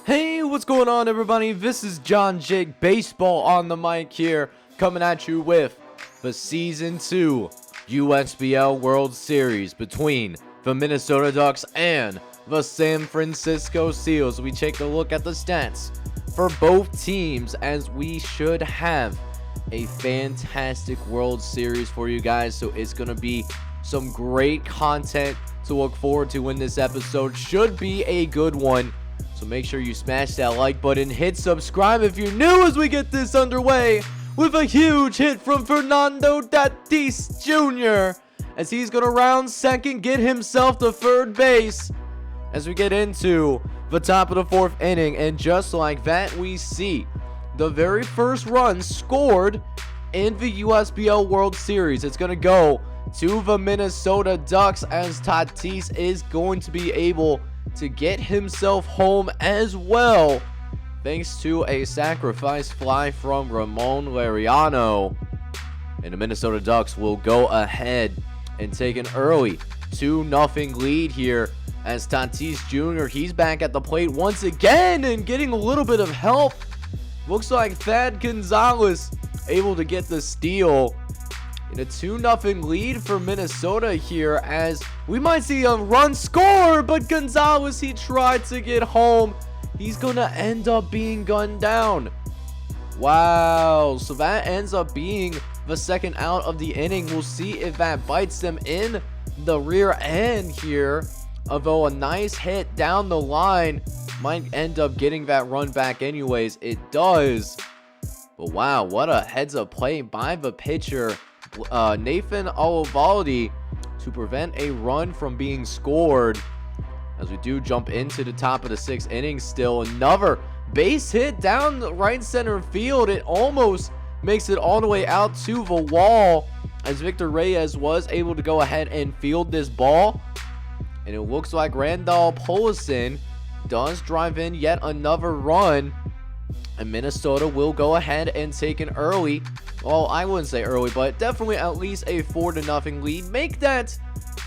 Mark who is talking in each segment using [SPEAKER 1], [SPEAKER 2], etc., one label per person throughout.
[SPEAKER 1] Hey, what's going on, everybody? This is JohnJake Baseball on the mic here, coming at you with the Season 2 USBL World Series between the Minnesota Ducks and the San Francisco Seals. We take a look at the stats for both teams, as we should have a fantastic World Series for you guys. So it's going to be some great content to look forward to in this episode. Should be a good one. So make sure you smash that like button, hit subscribe if you're new as we get this underway with a huge hit from Fernando Tatis Jr. as he's going to round second, get himself to third base as we get into the top of the fourth inning. And just like that, we see the very first run scored in the USBL World Series. It's going to go to the Minnesota Ducks as Tatis is going to be able to get himself home as well, thanks to a sacrifice fly from Ramon Laureano. And the Minnesota Ducks will go ahead and take an early 2-0 lead here as Tatis Jr. he's back at the plate once again and getting a little bit of help. Looks like Thad Gonzalez able to get the steal. In a 2-0 lead for Minnesota here, as we might see a run score, but Gonzalez, he tried to get home. He's going to end up being gunned down. Wow, so that ends up being the second out of the inning. We'll see if that bites them in the rear end here. Although a nice hit down the line might end up getting that run back anyways. It does. But wow, what a heads-up play by the pitcher, Nathan Olivaldi, to prevent a run from being scored. As we do jump into the top of the sixth inning, still another base hit down the right center field. It almost makes it all the way out to the wall, as Victor Reyes was able to go ahead and field this ball. And it looks like Randall Polison does drive in yet another run, and Minnesota will go ahead and take an early, well, I wouldn't say early, but definitely at least a 4-0 lead. Make that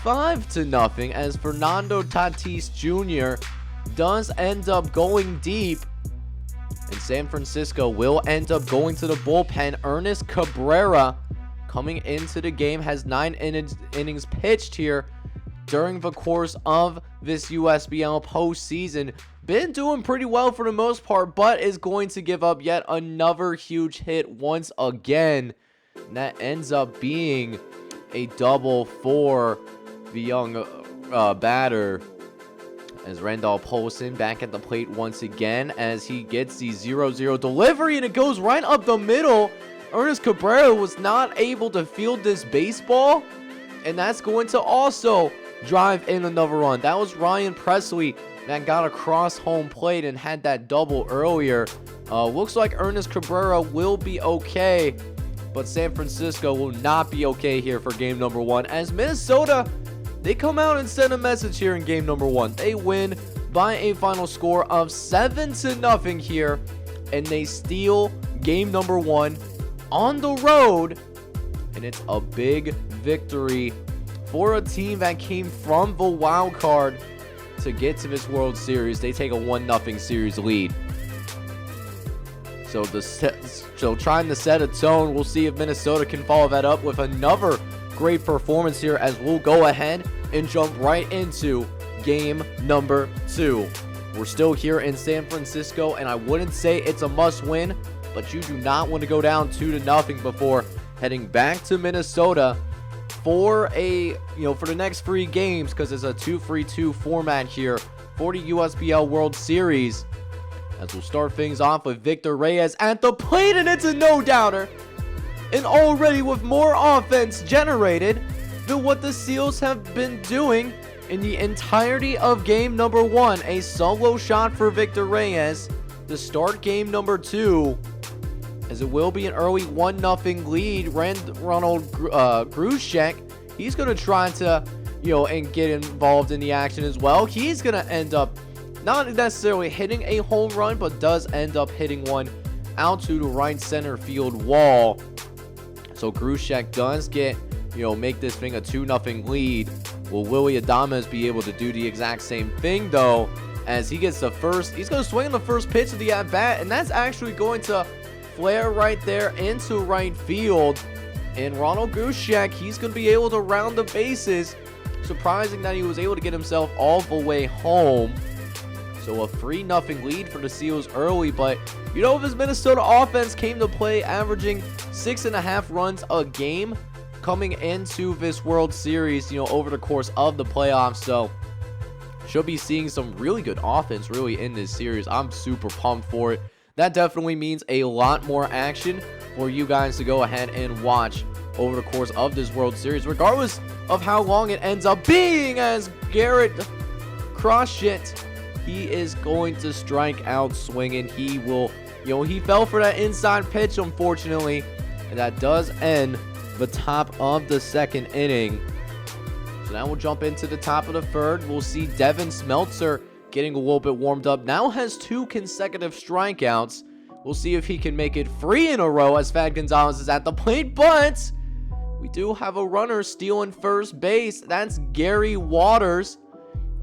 [SPEAKER 1] 5-0 as Fernando Tatis Jr. does end up going deep. And San Francisco will end up going to the bullpen. Ernest Cabrera coming into the game has 9 innings pitched here during the course of this USBL postseason. Been doing pretty well for the most part, but is going to give up yet another huge hit once again. And that ends up being a double for the young batter, as Randall Polson back at the plate once again, as he gets the 0-0 delivery, and it goes right up the middle. Ernest Cabrera was not able to field this baseball, and that's going to also drive in another run. That was Ryan Presley that got across home plate and had that double earlier. Looks like Ernest Cabrera will be okay, but San Francisco will not be okay here for game number 1, as Minnesota, they come out and send a message here in game number 1. They win by a final score of 7-0 here, and they steal game number 1 on the road, and it's a big victory for a team that came from the wild card to get to this World Series. They take a 1-0 series lead. So trying to set a tone. We'll see if Minnesota can follow that up with another great performance here, as we'll go ahead and jump right into game number 2. We're still here in San Francisco, and I wouldn't say it's a must win, but you do not want to go down 2-0 before heading back to Minnesota for for the next 3 games, because it's a 2-3-2 format here for the USBL World Series. As we'll start things off with Victor Reyes at the plate, and it's a no-doubter. And already with more offense generated than what the Seals have been doing in the entirety of game number 1. A solo shot for Victor Reyes to start game number 2, as it will be an early 1-0 lead. Ronald Gruszek, he's going to try to, and get involved in the action as well. He's going to end up not necessarily hitting a home run, but does end up hitting one out to the right center field wall. So Gruszek does get, make this thing a 2-0 lead. Will Willy Adames be able to do the exact same thing, though, as he gets the first. He's going to swing on the first pitch of the at-bat, and that's actually going to flare right there into right field. And Ronald Gushek, he's going to be able to round the bases. Surprising that he was able to get himself all the way home. So a 3-0 lead for the Seals early, but you know, this Minnesota offense came to play, averaging 6.5 runs a game coming into this World Series, you know, over the course of the playoffs. So should be seeing some really good offense really in this series. I'm super pumped for it. That definitely means a lot more action for you guys to go ahead and watch over the course of this World Series, regardless of how long it ends up being, as Garrett Crochet, he is going to strike out swinging. He will, you know, he fell for that inside pitch, unfortunately, and that does end the top of the second inning. So now we'll jump into the top of the third. We'll see Devin Smeltzer getting a little bit warmed up. Now has 2 consecutive strikeouts. We'll see if he can make it 3 in a row, as Fad Gonzalez is at the plate, but we do have a runner stealing first base. That's Gary Waters.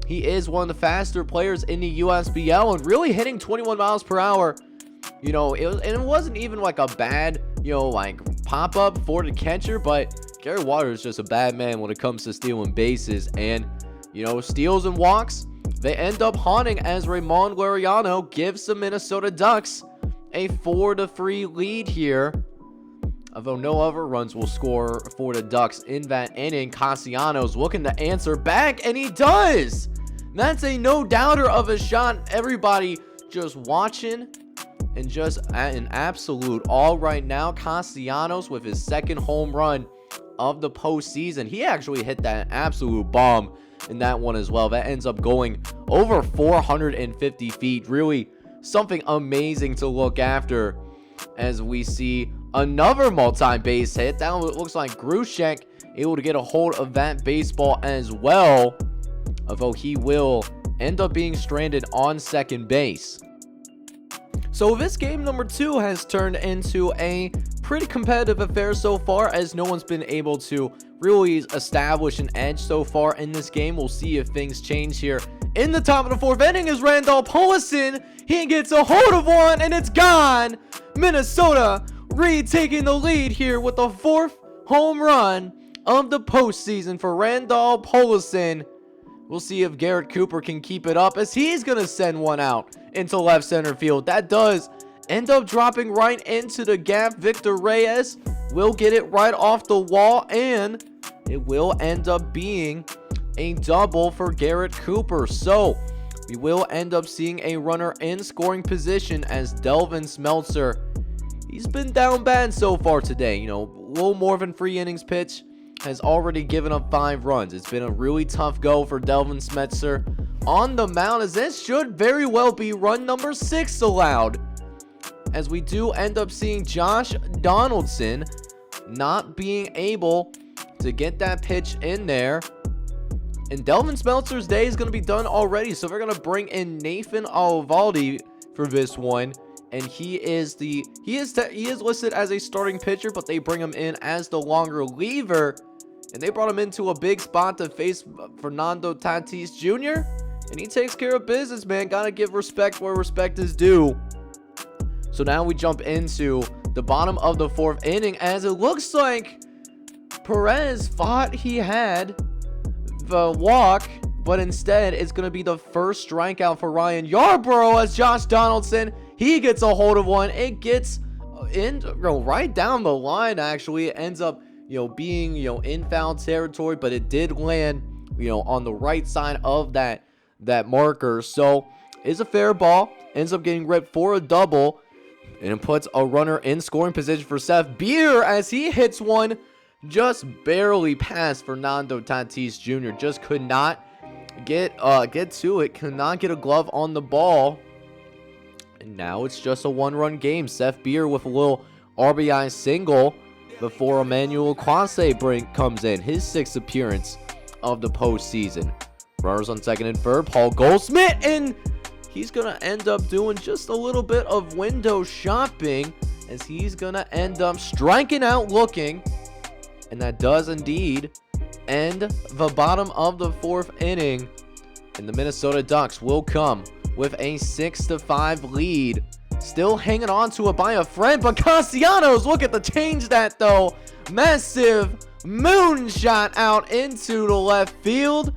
[SPEAKER 1] He is one of the faster players in the USBL and really hitting 21 miles per hour. You know, it wasn't even like a bad, you know, like pop-up for the catcher, but Gary Waters is just a bad man when it comes to stealing bases. And, you know, steals and walks, they end up haunting, as Ramon Laureano gives the Minnesota Ducks a 4-3 lead here. Although no other runs will score for the Ducks in that inning. Castellanos looking to answer back, and he does! That's a no-doubter of a shot. Everybody just watching and just at an absolute all right now. Castellanos with his second home run of the postseason. He actually hit that absolute bomb in that one as well. That ends up going over 450 feet. Really something amazing to look after, as we see another multi-base hit. That looks like Grushek able to get a hold of that baseball as well, although he will end up being stranded on second base. So this game number 2 has turned into a pretty competitive affair so far, as no one's been able to really establish an edge so far in this game. We'll see if things change here in the top of the 4th inning, as Randall Pullison, he gets a hold of one, and it's gone. Minnesota retaking the lead here with the 4th home run of the postseason for Randall Pullison. We'll see if Garrett Cooper can keep it up, as he's going to send one out into left center field. That does end up dropping right into the gap. Victor Reyes will get it right off the wall, and it will end up being a double for Garrett Cooper. So we will end up seeing a runner in scoring position, as Delvin Smeltzer, he's been down bad so far today. You know, a little more than 3 innings pitch, has already given up 5 runs. It's been a really tough go for Delvin Smeltzer on the mound, as this should very well be run number 6 allowed, as we do end up seeing Josh Donaldson not being able to get that pitch in there. And Delvin Smeltzer's day is going to be done already, so they're going to bring in Nathan Alvaldi for this one. And he is listed as a starting pitcher, but they bring him in as the longer reliever, and they brought him into a big spot to face Fernando Tatis Jr., and he takes care of business, man. Gotta give respect where respect is due. So now we jump into the bottom of the 4th inning, as it looks like Perez thought he had the walk, but instead it's going to be the first strikeout for Ryan Yarbrough, as Josh Donaldson, he gets a hold of one. It gets in, right down the line, actually. It ends up, being, in foul territory, but it did land, on the right side of that marker. So it's a fair ball. Ends up getting ripped for a double, and it puts a runner in scoring position for Seth Beer, as he hits one just barely past Fernando Tatis Jr. Just could not get to it. Could not get a glove on the ball. And now it's just a 1-run game. Seth Beer with a little RBI single before Emmanuel Quase comes in. His 6th appearance of the postseason. Runners on second and third. Paul Goldschmidt, and he's going to end up doing just a little bit of window shopping, as he's going to end up striking out looking. And that does indeed end the bottom of the 4th inning. And the Minnesota Ducks will come with a 6-5 lead. Still hanging on to it by a friend, but Castellanos looking to change that though. Massive moonshot out into the left field,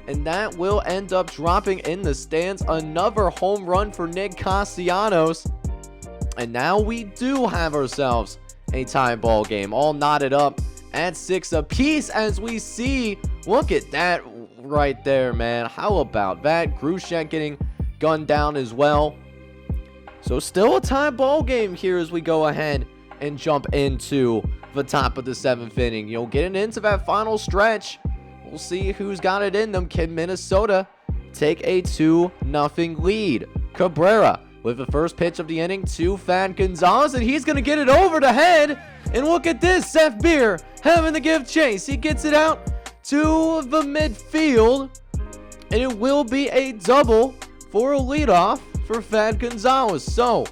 [SPEAKER 1] and that will end up dropping in the stands. Another home run for Nick Castellanos, and now we do have ourselves a tie ball game, all knotted up at 6 apiece. As we see, look at that right there, man. How about that? Grushek getting gunned down as well. So still a tie ball game here as we go ahead and jump into the top of the 7th inning. You know, getting into that final stretch, we'll see who's got it in them. Can Minnesota take a 2-0 lead? Cabrera with the first pitch of the inning to Fan Gonzalez, and he's going to get it over the head. And look at this, Seth Beer having to give chase. He gets it out to the midfield, and it will be a double for a leadoff for Fan Gonzalez. So,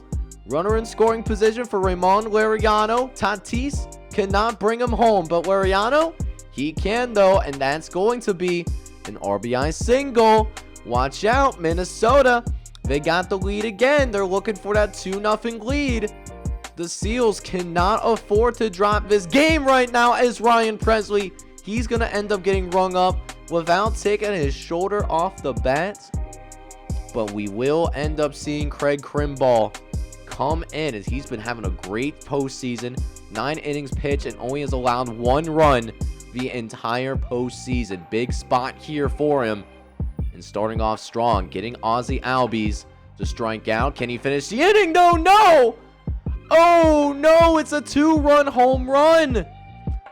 [SPEAKER 1] runner in scoring position for Ramon Laureano. Tatis cannot bring him home, but Laureano, he can though, and that's going to be an RBI single. Watch out, Minnesota. They got the lead again. They're looking for that 2-0 lead. The Seals cannot afford to drop this game right now, as Ryan Presley, he's going to end up getting rung up without taking his shoulder off the bat. But we will end up seeing Craig Kimbrel come in, as he's been having a great postseason. 9 innings pitched and only has allowed 1 run the entire postseason. Big spot here for him. And starting off strong, getting Ozzie Albies to strike out. Can he finish the inning? No! Oh no, it's a 2-run home run.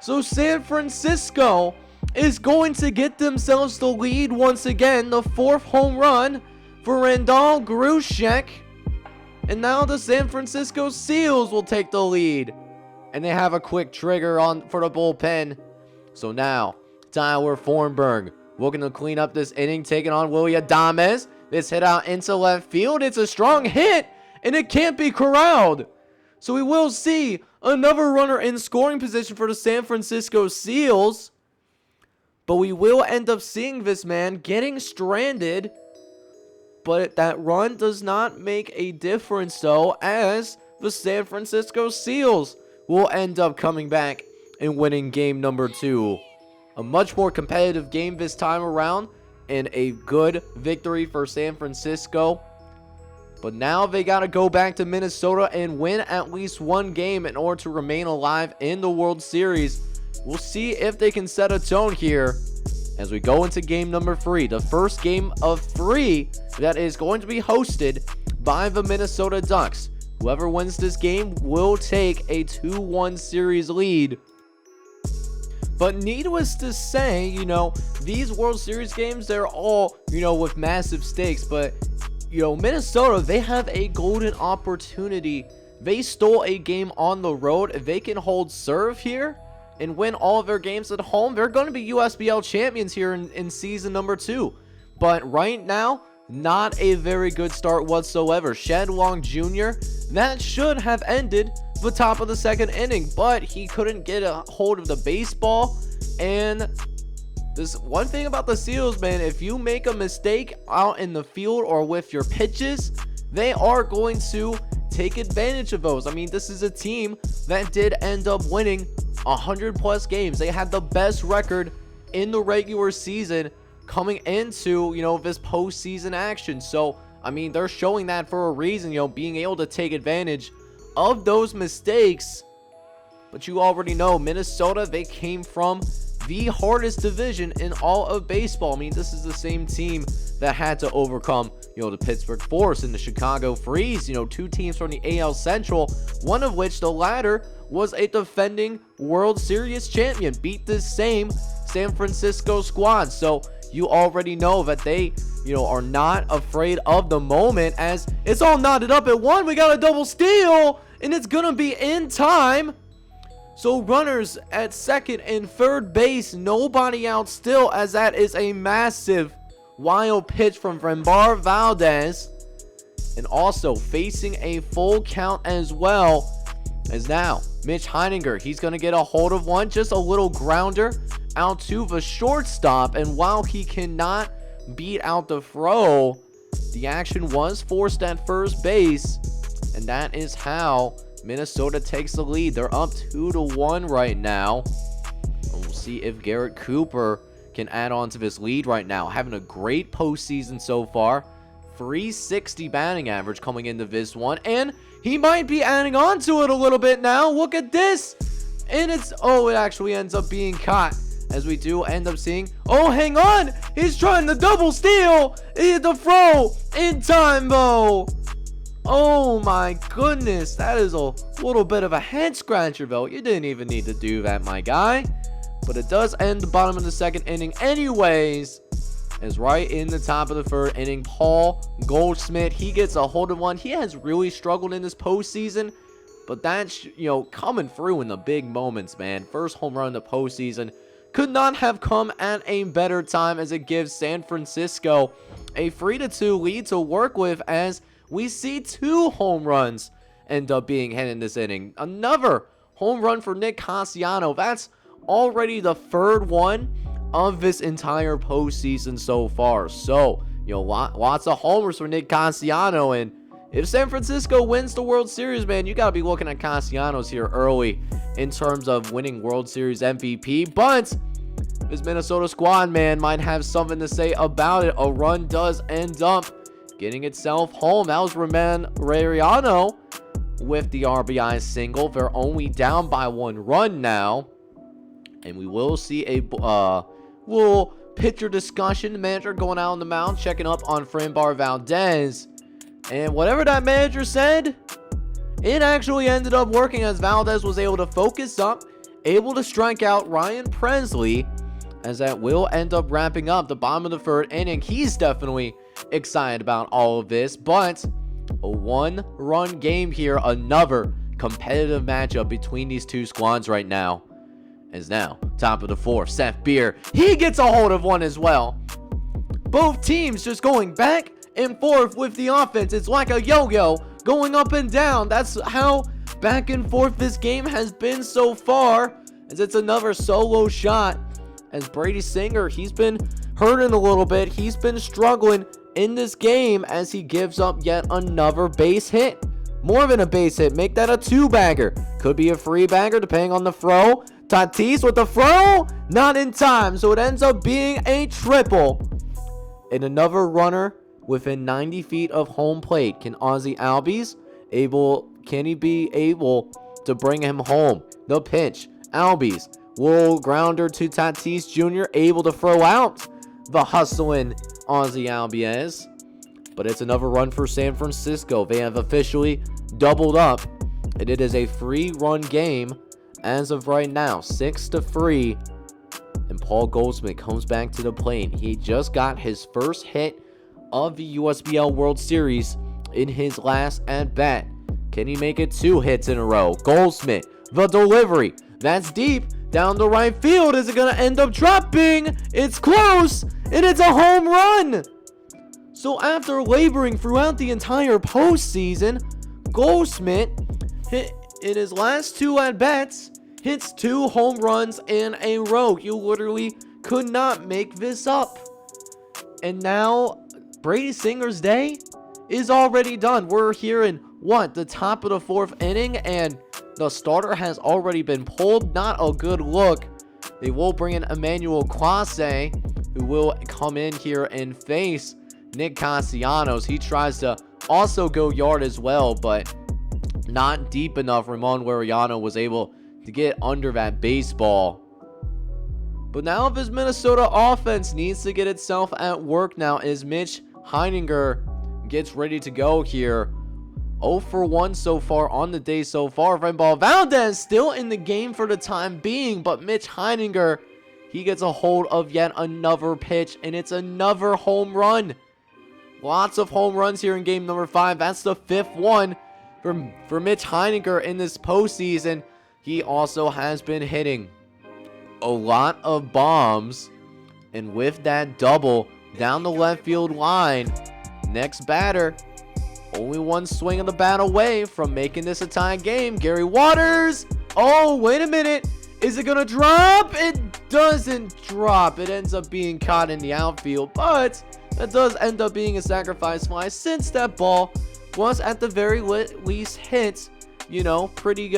[SPEAKER 1] So San Francisco is going to get themselves the lead once again. The 4th home run for Randall Grushek. And now the San Francisco Seals will take the lead. And they have a quick trigger on for the bullpen. So now, Tyler Thornburg looking to clean up this inning, taking on Willy Adames. This hit out into left field. It's a strong hit, and it can't be corralled. So we will see another runner in scoring position for the San Francisco Seals. But we will end up seeing this man getting stranded. But that run does not make a difference though, as the San Francisco Seals will end up coming back and winning game number 2. A much more competitive game this time around, and a good victory for San Francisco. But now they got to go back to Minnesota and win at least 1 game in order to remain alive in the World Series. We'll see if they can set a tone here as we go into game number 3. The first game of 3 that is going to be hosted by the Minnesota Ducks. Whoever wins this game will take a 2-1 series lead. But needless to say, you know, these World Series games, they're all, you know, with massive stakes. But, you know, Minnesota, they have a golden opportunity. They stole a game on the road. If they can hold serve here and win all of their games at home, they're going to be USBL champions here in season number 2. But right now, not a very good start whatsoever. Shed Long Jr., that should have ended the top of the 2nd inning, but he couldn't get a hold of the baseball. And this one thing about the Seals, man, if you make a mistake out in the field or with your pitches, they are going to take advantage of those. I mean, this is a team that did end up winning 100+ games. They had the best record in the regular season coming into, you know, this postseason action. So, I mean, they're showing that for a reason, you know, being able to take advantage of those mistakes. But you already know, Minnesota, they came from the hardest division in all of baseball. I mean, this is the same team that had to overcome, you know, the Pittsburgh Force and the Chicago Freeze, you know, 2 teams from the AL Central, one of which, the latter, was a defending World Series champion, beat this same San Francisco squad. So you already know that they, you know, are not afraid of the moment, as it's all knotted up at 1. We got a double steal, and it's gonna be in time. So runners at 2nd and 3rd base, nobody out still, as that is a massive wild pitch from Framber Valdez. And also facing a full count as well, as now Mitch Heininger, he's going to get a hold of one, just a little grounder out to the shortstop. And while he cannot beat out the throw, The action was forced at first base, and that is how Minnesota takes the lead. They're up 2-1 right now. And we'll see if Garrett Cooper can add on to this lead right now. Having a great postseason so far. 360 batting average coming into this one, and he might be adding on to it a little bit now. Look at this. And it actually ends up being caught, as we do end up seeing. Oh, hang on. He's trying to double steal. He hit the throw in time, though. Oh, my goodness. That is a little bit of a head scratcher, though. You didn't even need to do that, my guy. But it does end the bottom of the second inning anyways. As right in the top of the third inning, Paul Goldschmidt, he gets a hold of one. He has really struggled in this postseason, but that's, coming through in the big moments, man. First home run in the postseason. Could not have come at a better time, as it gives San Francisco a 3-2 lead to work with, as we see 2 home runs end up being hit in this inning. Another home run for Nick Castellanos. That's already the 3rd one of this entire postseason so far. So, lots of homers for Nick Castellanos, and if San Francisco wins the World Series, man, you got to be looking at Castellanos here early in terms of winning World Series MVP. But this Minnesota squad, man, might have something to say about it. A run does end up getting itself home. That was Roman Rariano with the RBI single. They're only down by 1 run now, and we will see a little pitcher discussion. The manager going out on the mound, checking up on Framber Valdez. And whatever that manager said, it actually ended up working, as Valdez was able to focus up, able to strike out Ryan Presley, as that will end up wrapping up the bottom of the 3rd inning. He's definitely excited about all of this, but a 1-run game here. Another competitive matchup between these 2 squads right now. As now, top of the 4th, Seth Beer, he gets a hold of one as well. Both teams just going back and forth with the offense. It's like a yo-yo going up and down. That's how back and forth this game has been so far, as it's another solo shot, as Brady Singer, he's been hurting a little bit. He's been struggling in this game, as he gives up yet another base hit. More than a base hit. Make that a 2-bagger. Could be a 3-bagger depending on the throw. Tatis with the throw, not in time, so it ends up being a triple. And another runner within 90 feet of home plate. Can Ozzie Albies can he be able to bring him home? The pitch, Albies will grounder to Tatis Jr., able to throw out the hustling Ozzie Albies. But it's another run for San Francisco. They have officially doubled up, and it is a 3-run game as of right now, 6-3. And Paul Goldschmidt comes back to the plate. He just got his first hit of the USBL World Series in his last at-bat. Can he make it 2 hits in a row? Goldschmidt, the delivery. That's deep down the right field. Is it going to end up dropping? It's close, and it's a home run. So after laboring throughout the entire postseason, Goldschmidt hit in his last 2 at-bats, hits 2 home runs in a row. You literally could not make this up. And now Brady Singer's day is already done. We're here in the top of the 4th inning, and the starter has already been pulled. Not a good look. They will bring in Emmanuel Clase, who will come in here and face Nick Castellanos. He tries to also go yard as well, but not deep enough. Ramon Laureano was able to get under that baseball. But now this Minnesota offense needs to get itself at work now, as Mitch Heininger gets ready to go here. 0 for 1 so far on the day so far. Framber Valdez still in the game for the time being, but Mitch Heininger, he gets a hold of yet another pitch, and it's another home run. Lots of home runs here in game number 5. That's the 5th one for Mitch Heininger in this postseason. He also has been hitting a lot of bombs, and with that double down the left field line, next batter, only 1 swing of the bat away from making this a tie game. Gary Waters. Oh, wait a minute. Is it going to drop? It doesn't drop. It ends up being caught in the outfield, but that does end up being a sacrifice fly since that ball was at the very least hit, pretty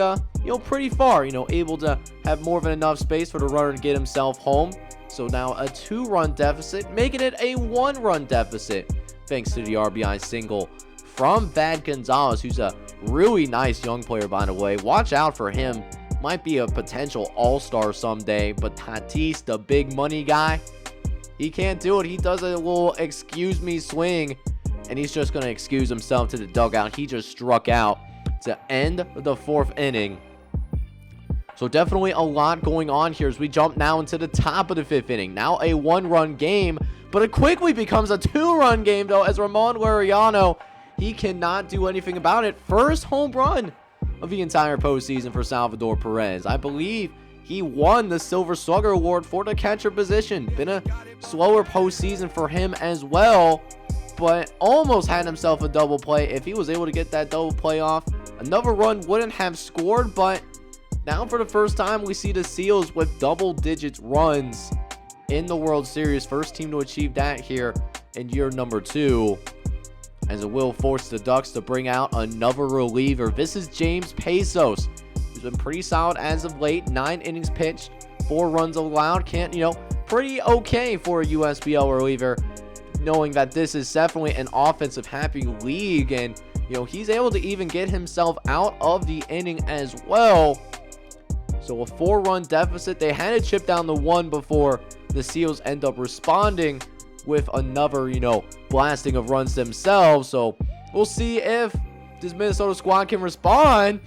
[SPEAKER 1] far, able to have more than enough space for the runner to get himself home. So now a 2-run deficit, making it a 1-run deficit, thanks to the RBI single from Vad Gonzalez, who's a really nice young player, by the way. Watch out for him. Might be a potential all-star someday, but Tatis, the big money guy, he can't do it. He does a little excuse me swing, and he's just going to excuse himself to the dugout. He just struck out to end the 4th inning. So definitely a lot going on here as we jump now into the top of the 5th inning. Now a 1-run game, but it quickly becomes a 2-run game, though, as Ramon Laureano, he cannot do anything about it. First home run of the entire postseason for Salvador Perez. I believe he won the Silver Slugger Award for the catcher position. Been a slower postseason for him as well, but almost had himself a double play. If he was able to get that double play off, another run wouldn't have scored, but now for the first time we see the Seals with double-digit runs in the World Series. First team to achieve that here in year number 2. As it will force the Ducks to bring out another reliever. This is James Pesos, who's been pretty solid as of late. 9 innings pitched, 4 runs allowed. Pretty okay for a USBL reliever, knowing that this is definitely an offensive happy league. And, he's able to even get himself out of the inning as well. So a 4-run deficit. They had to chip down the 1 before the Seals end up responding with another, blasting of runs themselves. So we'll see if this Minnesota squad can respond,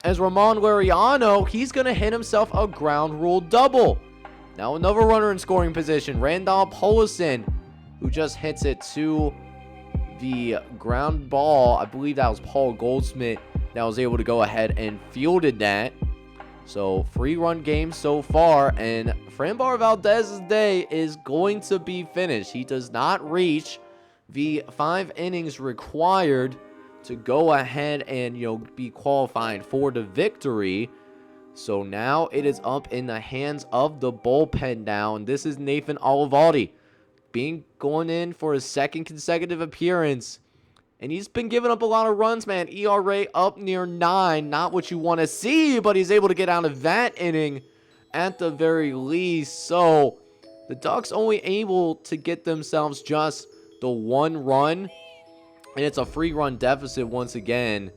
[SPEAKER 1] as Ramon Laureano, he's going to hit himself a ground rule double. Now another runner in scoring position, Randall Polison, who just hits it to the ground ball. I believe that was Paul Goldschmidt that was able to go ahead and fielded that. So 3-run game so far, and Framber Valdez's day is going to be finished. He does not reach the 5 innings required to go ahead and, be qualified for the victory. So now it is up in the hands of the bullpen now, and this is Nathan Olivaldi going in for his 2nd consecutive appearance. And he's been giving up a lot of runs, man. ERA up near 9. Not what you want to see, but he's able to get out of that inning at the very least. So the Ducks only able to get themselves just the 1 run. And it's a 3-run deficit once again.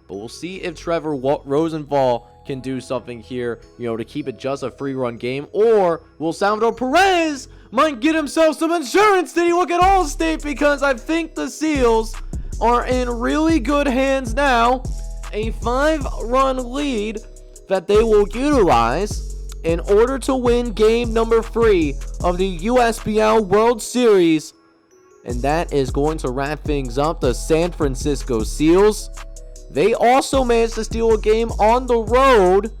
[SPEAKER 1] But we'll see if Trevor Rosenthal can do something here, to keep it just a 3-run game. Or will Salvador Perez might get himself some insurance. Did he look at Allstate? Because I think the Seals are in really good hands now. A 5-run lead that they will utilize in order to win game number 3 of the USBL World Series. And that is going to wrap things up. The San Francisco Seals, they also managed to steal a game on the road.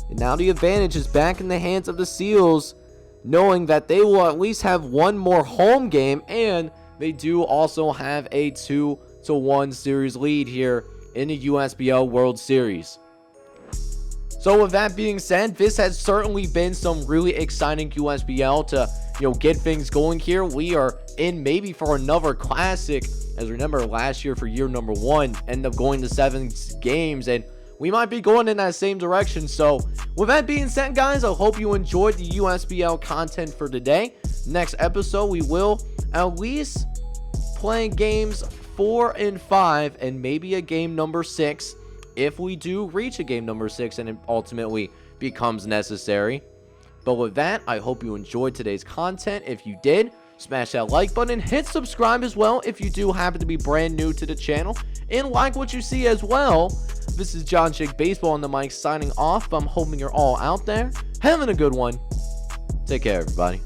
[SPEAKER 1] And now the advantage is back in the hands of the Seals, knowing that they will at least have 1 more home game, and they do also have a 2-1 series lead here in the USBL World Series. So with that being said, this has certainly been some really exciting USBL to, get things going here. We are in maybe for another classic, as remember last year for year number 1, ended up going to 7 games, and we might be going in that same direction. So with that being said, guys, I hope you enjoyed the USBL content for today. Next episode, we will at least play games 4 and 5, and maybe a game number 6 if we do reach a game number 6 and it ultimately becomes necessary. But with that, I hope you enjoyed today's content. If you did, smash that like button and hit subscribe as well if you do happen to be brand new to the channel and like what you see as well. This is JohnJake Baseball on the mic signing off. I'm hoping you're all out there having a good one. Take care, everybody.